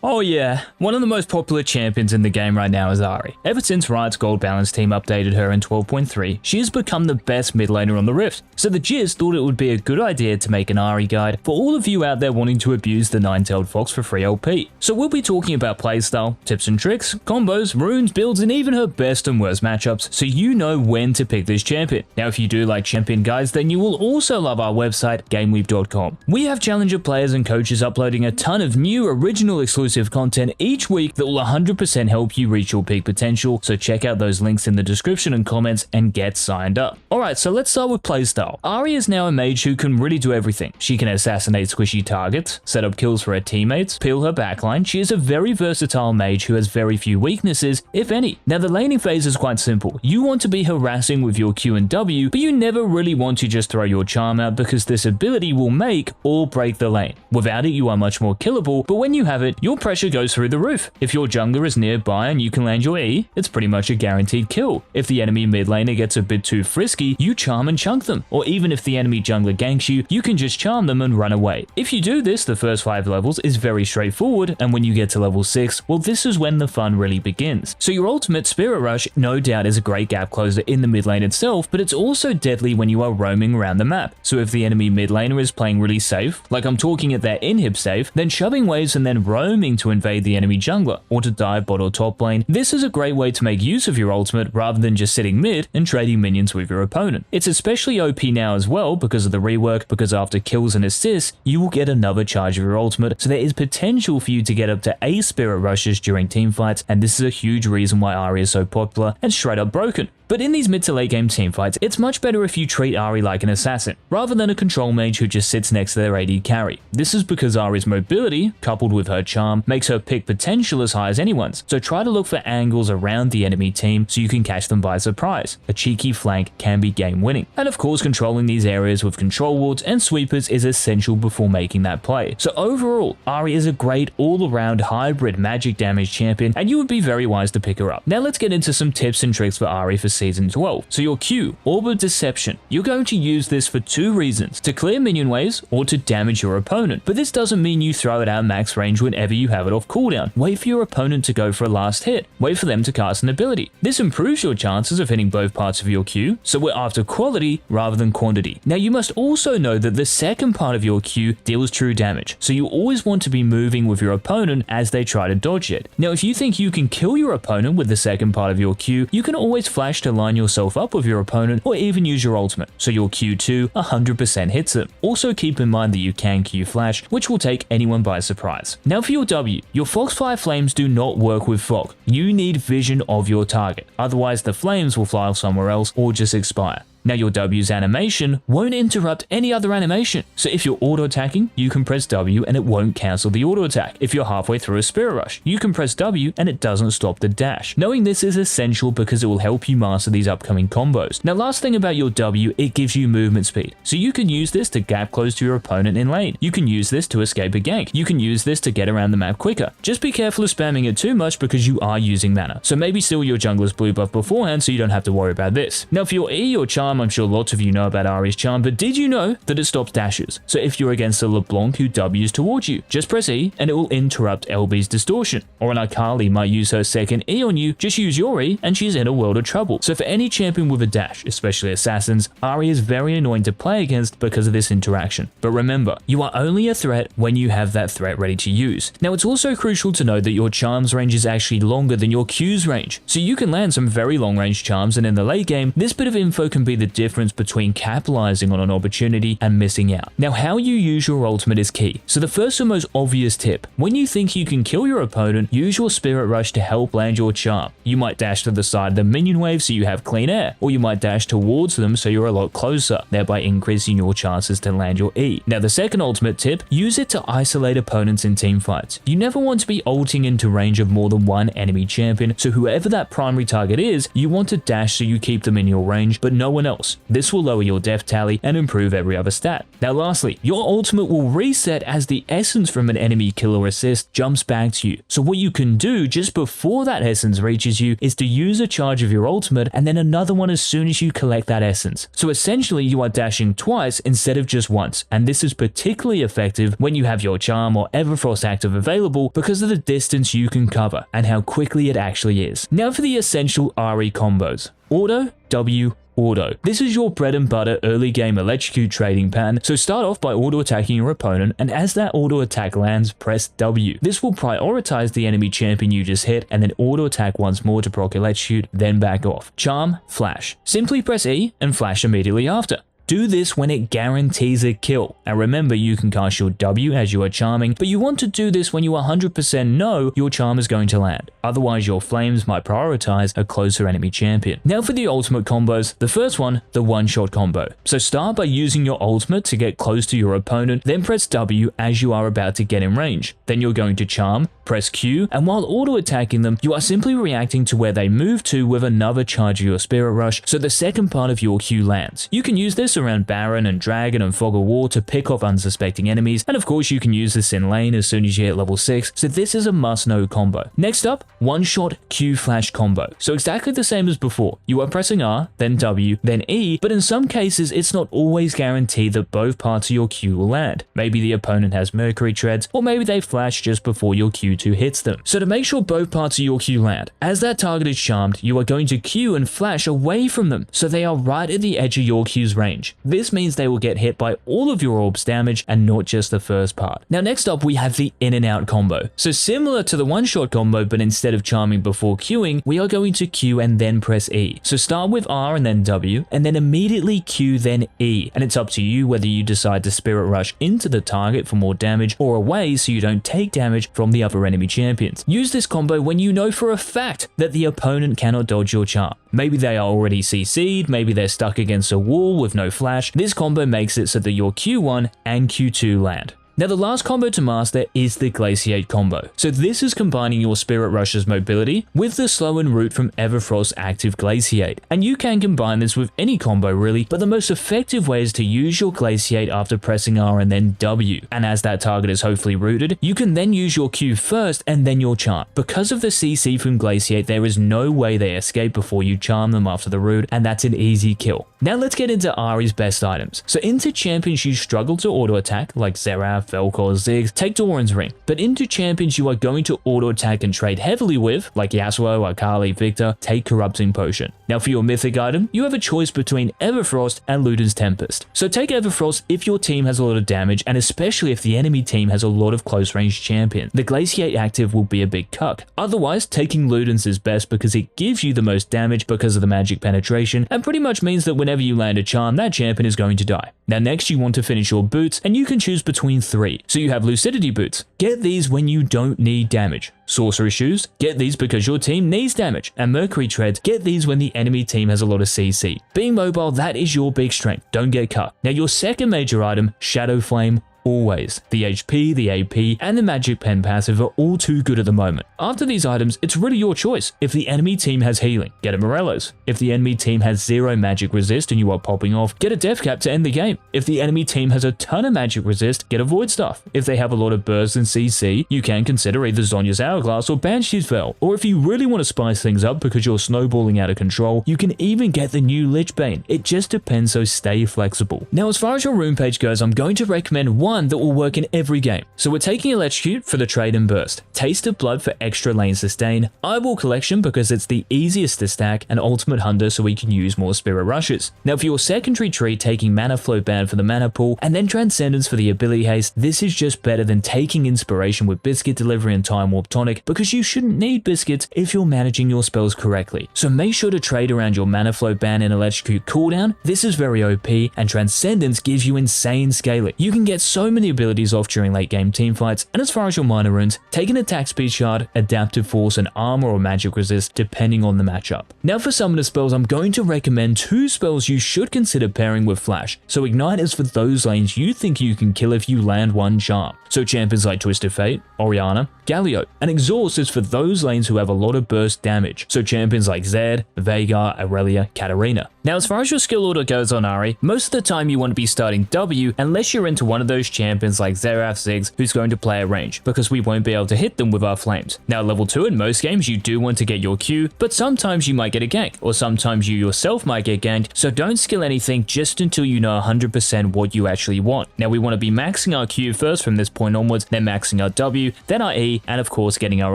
Oh yeah, one of the most popular champions in the game right now is AHRI. Ever since Riot's Gold Balance team updated her in 12.3, she has become the best mid laner on the Rift. So the Jizz thought it would be a good idea to make an AHRI guide for all of you out there wanting to abuse the nine-tailed fox for free LP. So we'll be talking about playstyle, tips and tricks, combos, runes, builds, and even her best and worst matchups, so you know when to pick this champion. Now if you do like champion guides, then you will also love our website, GameLeap.com. We have challenger players and coaches uploading a ton of new original exclusive content each week that will 100% help you reach your peak potential, so check out those links in the description and comments and get signed up. Alright, so let's start with playstyle. AHRI is now a mage who can really do everything. She can assassinate squishy targets, set up kills for her teammates, peel her backline. She is a very versatile mage who has very few weaknesses, if any. Now the laning phase is quite simple. You want to be harassing with your Q and W, but you never really want to just throw your charm out because this ability will make or break the lane. Without it, you are much more killable, but when you have it, your pressure goes through the roof. If your jungler is nearby and you can land your E, it's pretty much a guaranteed kill. If the enemy mid laner gets a bit too frisky, you charm and chunk them. Or even if the enemy jungler ganks you, you can just charm them and run away. If you do this, the first 5 levels is very straightforward, and when you get to level 6, well, this is when the fun really begins. So your ultimate Spirit Rush no doubt is a great gap closer in the mid lane itself, but it's also deadly when you are roaming around the map. So if the enemy mid laner is playing really safe, like I'm talking at their inhib safe, then shoving waves and then roaming to invade the enemy jungler, or to dive bot or top lane, this is a great way to make use of your ultimate rather than just sitting mid and trading minions with your opponent. It's especially OP now as well because of the rework, because after kills and assists, you will get another charge of your ultimate, so there is potential for you to get up to 8 Spirit Rushes during teamfights, and this is a huge reason why AHRI is so popular and straight up broken. But in these mid to late game teamfights, it's much better if you treat AHRI like an assassin, rather than a control mage who just sits next to their AD carry. This is because AHRI's mobility, coupled with her charm, makes her pick potential as high as anyone's, so try to look for angles around the enemy team so you can catch them by surprise. A cheeky flank can be game winning. And of course, controlling these areas with control wards and sweepers is essential before making that play. So overall, AHRI is a great all-around hybrid magic damage champion, and you would be very wise to pick her up. Now let's get into some tips and tricks for AHRI for Season 12. So your Q, Orb of Deception. You're going to use this for 2 reasons, to clear minion waves or to damage your opponent. But this doesn't mean you throw it out max range whenever you have it off cooldown. Wait for your opponent to go for a last hit. Wait for them to cast an ability. This improves your chances of hitting both parts of your Q, so we're after quality rather than quantity. Now you must also know that the second part of your Q deals true damage, so you always want to be moving with your opponent as they try to dodge it. Now if you think you can kill your opponent with the second part of your Q, you can always flash to line yourself up with your opponent or even use your ultimate, so your Q2 100% hits them. Also keep in mind that you can Q flash, which will take anyone by surprise. Now for your W, your Foxfire Flames do not work with fog. You need vision of your target, otherwise the flames will fly somewhere else or just expire. Now your W's animation won't interrupt any other animation, so if you're auto-attacking, you can press W and it won't cancel the auto-attack. If you're halfway through a Spirit Rush, you can press W and it doesn't stop the dash. Knowing this is essential because it will help you master these upcoming combos. Now last thing about your W, it gives you movement speed, so you can use this to gap close to your opponent in lane. You can use this to escape a gank. You can use this to get around the map quicker. Just be careful of spamming it too much because you are using mana, so maybe steal your jungler's blue buff beforehand so you don't have to worry about this. Now for your E or charm, I'm sure lots of you know about AHRI's charm, but did you know that it stops dashes? So if you're against a LeBlanc who W's towards you, just press E and it will interrupt LB's distortion. Or an Akali might use her second E on you, just use your E and she's in a world of trouble. So for any champion with a dash, especially assassins, AHRI is very annoying to play against because of this interaction. But remember, you are only a threat when you have that threat ready to use. Now it's also crucial to know that your charms range is actually longer than your Q's range, so you can land some very long range charms, and in the late game, this bit of info can be the difference between capitalizing on an opportunity and missing out. Now how you use your ultimate is key. So the first and most obvious tip, when you think you can kill your opponent, use your Spirit Rush to help land your charm. You might dash to the side of the minion wave so you have clean air, or you might dash towards them so you're a lot closer, thereby increasing your chances to land your E. Now the second ultimate tip, use it to isolate opponents in teamfights. You never want to be ulting into range of more than one enemy champion, so whoever that primary target is, you want to dash so you keep them in your range, but no one else. This will lower your death tally and improve every other stat. Now lastly, your ultimate will reset as the essence from an enemy kill or assist jumps back to you. So what you can do just before that essence reaches you is to use a charge of your ultimate and then another one as soon as you collect that essence. So essentially you are dashing twice instead of just once, and this is particularly effective when you have your charm or Everfrost active available because of the distance you can cover and how quickly it actually is. Now for the essential AHRI combos. Auto, W, Auto. This is your bread and butter early game electrocute trading pattern, so start off by auto attacking your opponent, and as that auto attack lands, press W. This will prioritize the enemy champion you just hit and then auto attack once more to proc electrocute, then back off. Charm, Flash. Simply press E and flash immediately after. Do this when it guarantees a kill. And remember, you can cast your W as you are charming, but you want to do this when you 100% know your charm is going to land. Otherwise, your flames might prioritize a closer enemy champion. Now for the ultimate combos, the first one, the one-shot combo. So start by using your ultimate to get close to your opponent, then press W as you are about to get in range. Then you're going to charm, press Q, and while auto-attacking them, you are simply reacting to where they move to with another charge of your Spirit Rush, so the second part of your Q lands. You can use this around Baron and Dragon and Fog of War to pick off unsuspecting enemies, and of course you can use this in lane as soon as you hit level 6, so this is a must-know combo. Next up, one-shot Q flash combo. So exactly the same as before. You are pressing R, then W, then E, but in some cases it's not always guaranteed that both parts of your Q will land. Maybe the opponent has Mercury Treads, or maybe they flash just before your Q2 hits them. So to make sure both parts of your Q land, as that target is charmed, you are going to Q and flash away from them, so they are right at the edge of your Q's range. This means they will get hit by all of your orb's damage and not just the first part. Now next up we have the in and out combo. So similar to the one-shot combo, but instead of charming before Qing, we are going to Q and then press E. So start with R and then W, and then immediately Q then E. And it's up to you whether you decide to Spirit Rush into the target for more damage or away so you don't take damage from the other enemy champions. Use this combo when you know for a fact that the opponent cannot dodge your charm. Maybe they are already CC'd, maybe they're stuck against a wall with no flash. This combo makes it so that your Q1 and Q2 land. Now the last combo to master is the Glaciate combo. So this is combining your Spirit Rush's mobility with the slow and root from Everfrost's active Glaciate. And you can combine this with any combo really, but the most effective way is to use your Glaciate after pressing R and then W. And as that target is hopefully rooted, you can then use your Q first and then your charm. Because of the CC from Glaciate, there is no way they escape before you charm them after the root, and that's an easy kill. Now let's get into AHRI's best items. So into champions you struggle to auto attack, like Xerath, Vel'Koz, Ziggs, take Doran's Ring. But into champions you are going to auto attack and trade heavily with, like Yasuo, Akali, Victor, take Corrupting Potion. Now for your mythic item, you have a choice between Everfrost and Luden's Tempest. So take Everfrost if your team has a lot of damage, and especially if the enemy team has a lot of close range champions. The Glaciate active will be a big cuck. Otherwise, taking Luden's is best because it gives you the most damage because of the magic penetration, and pretty much means that whenever you land a charm, that champion is going to die. Now next you want to finish your boots, and you can choose between 3. So you have Lucidity Boots. Get these when you don't need damage. Sorcery Shoes, get these because your team needs damage. And Mercury Treads, get these when the enemy team has a lot of CC. Being mobile, that is your big strength. Don't get cut. Now your second major item, Shadow Flame. Always. The HP, the AP, and the Magic Pen passive are all too good at the moment. After these items, it's really your choice. If the enemy team has healing, get a Morello's. If the enemy team has 0 magic resist and you are popping off, get a Death Cap to end the game. If the enemy team has a ton of magic resist, get a Void Staff. If they have a lot of bursts and CC, you can consider either Zhonya's Hourglass or Banshee's Veil. Or if you really want to spice things up because you're snowballing out of control, you can even get the new Lich Bane. It just depends, so stay flexible. Now as far as your rune page goes, I'm going to recommend one that will work in every game. So we're taking Electrocute for the trade and burst, Taste of Blood for extra lane sustain, Eyeball Collection because it's the easiest to stack, and Ultimate Hunter so we can use more Spirit Rushes. Now for your secondary tree, taking Mana Flow Band for the mana pool, and then Transcendence for the ability haste, this is just better than taking Inspiration with Biscuit Delivery and Time Warp Tonic because you shouldn't need biscuits if you're managing your spells correctly. So make sure to trade around your Mana Flow Band and Electrocute cooldown. This is very OP, and Transcendence gives you insane scaling. You can get so so many abilities off during late game teamfights, and as far as your minor runes, take an attack speed shard, adaptive force, and armor or magic resist depending on the matchup. Now for summoner spells, I'm going to recommend 2 spells you should consider pairing with flash. So Ignite is for those lanes you think you can kill if you land one charm. So champions like Twisted Fate, Orianna, Galio, and Exhaust is for those lanes who have a lot of burst damage. So champions like Zed, Veigar, Aurelia, Katarina. Now as far as your skill order goes on Ahri, most of the time you want to be starting W unless you're into one of those champions like Xerath Ziggs who's going to play a range, because we won't be able to hit them with our flames. Now level 2 in most games you do want to get your Q, but sometimes you might get a gank, or sometimes you yourself might get ganked, so don't skill anything just until you know 100% what you actually want. Now we want to be maxing our Q first from this point onwards, then maxing our W, then our E, and of course getting our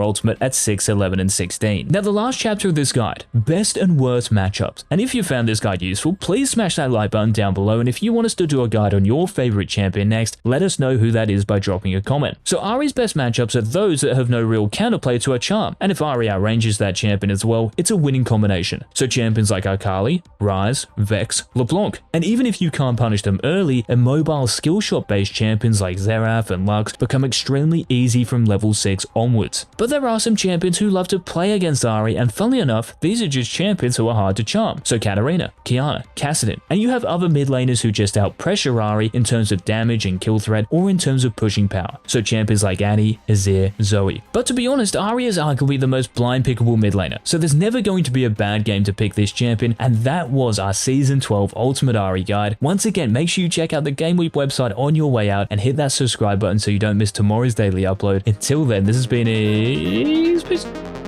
ultimate at 6, 11, and 16. Now the last chapter of this guide, best and worst matchups. And if you found this guide useful, please smash that like button down below, and if you want us to do a guide on your favorite champion next, let us know who that is by dropping a comment. So Ahri's best matchups are those that have no real counterplay to her charm, and if Ahri outranges that champion as well, it's a winning combination. So champions like Akali, Ryze, Vex, LeBlanc, and even if you can't punish them early, immobile skill shot based champions like Xerath and Lux become extremely easy from level 6 onwards. But there are some champions who love to play against Ahri, and funnily enough, these are just champions who are hard to charm. So Katarina, Kiana, Kassadin, and you have other mid laners who just out pressure Ahri in terms of damage and kill threat, or in terms of pushing power. So champions like Annie, Azir, Zoe. But to be honest, Ahri is arguably the most blind pickable mid laner, so there's never going to be a bad game to pick this champion, and that was our Season 12 Ultimate Ahri guide. Once again, make sure you check out the GameLeap website on your way out and hit that subscribe button so you don't miss tomorrow's daily upload. Until then, this has been Peace.